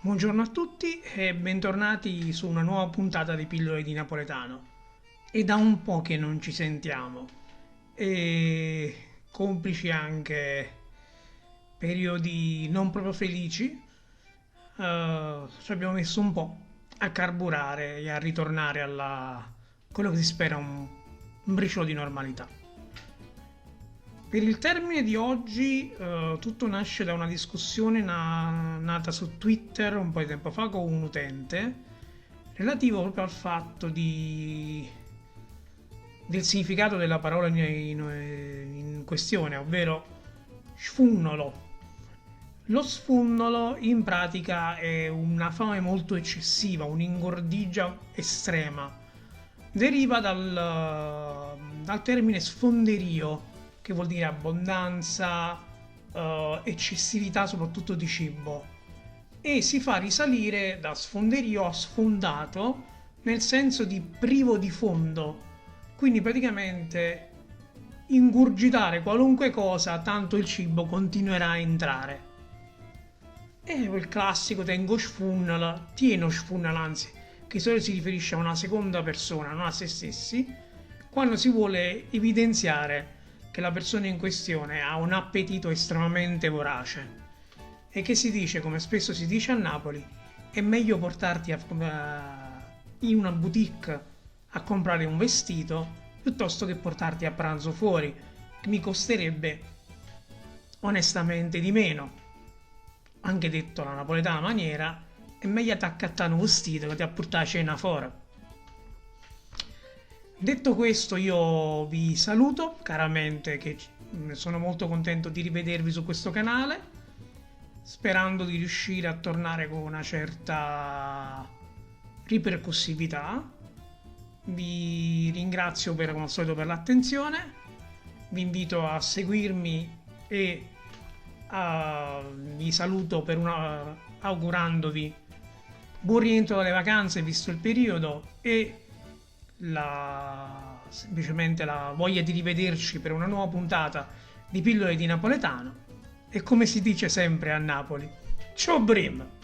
Buongiorno a tutti e bentornati su una nuova puntata di Pillole di Napoletano. È da un po' che non ci sentiamo e complici anche periodi non proprio felici, ci abbiamo messo un po' a carburare e a ritornare alla quello che si spera un briciolo di normalità. Per il termine di oggi, tutto nasce da una discussione nata su Twitter un po' di tempo fa con un utente relativo proprio al fatto del significato della parola in questione, ovvero sfunnolo. Lo sfunnolo in pratica è una fame molto eccessiva, un'ingordigia estrema. Deriva dal termine sfonderio, che vuol dire abbondanza, eccessività soprattutto di cibo, e si fa risalire da sfonderio a sfondato nel senso di privo di fondo, quindi praticamente ingurgitare qualunque cosa tanto il cibo continuerà a entrare. E quel classico tengo sfunnala, tieno sfunnala, anzi, che di solito si riferisce a una seconda persona, non a se stessi, quando si vuole evidenziare che la persona in questione ha un appetito estremamente vorace e che si dice, come spesso si dice a Napoli, è meglio portarti in una boutique a comprare un vestito piuttosto che portarti a pranzo fuori, che mi costerebbe onestamente di meno. Anche detto alla napoletana maniera, è meglio t'accattare un vestito che ti a portare a cena fuori. Detto questo, io vi saluto caramente, che sono molto contento di rivedervi su questo canale, sperando di riuscire a tornare con una certa ripercussività. Vi ringrazio come al solito per l'attenzione, vi invito a seguirmi e vi saluto augurandovi buon rientro dalle vacanze visto il periodo e semplicemente la voglia di rivederci per una nuova puntata di Pillole di Napoletano, e come si dice sempre a Napoli, ciao Brim!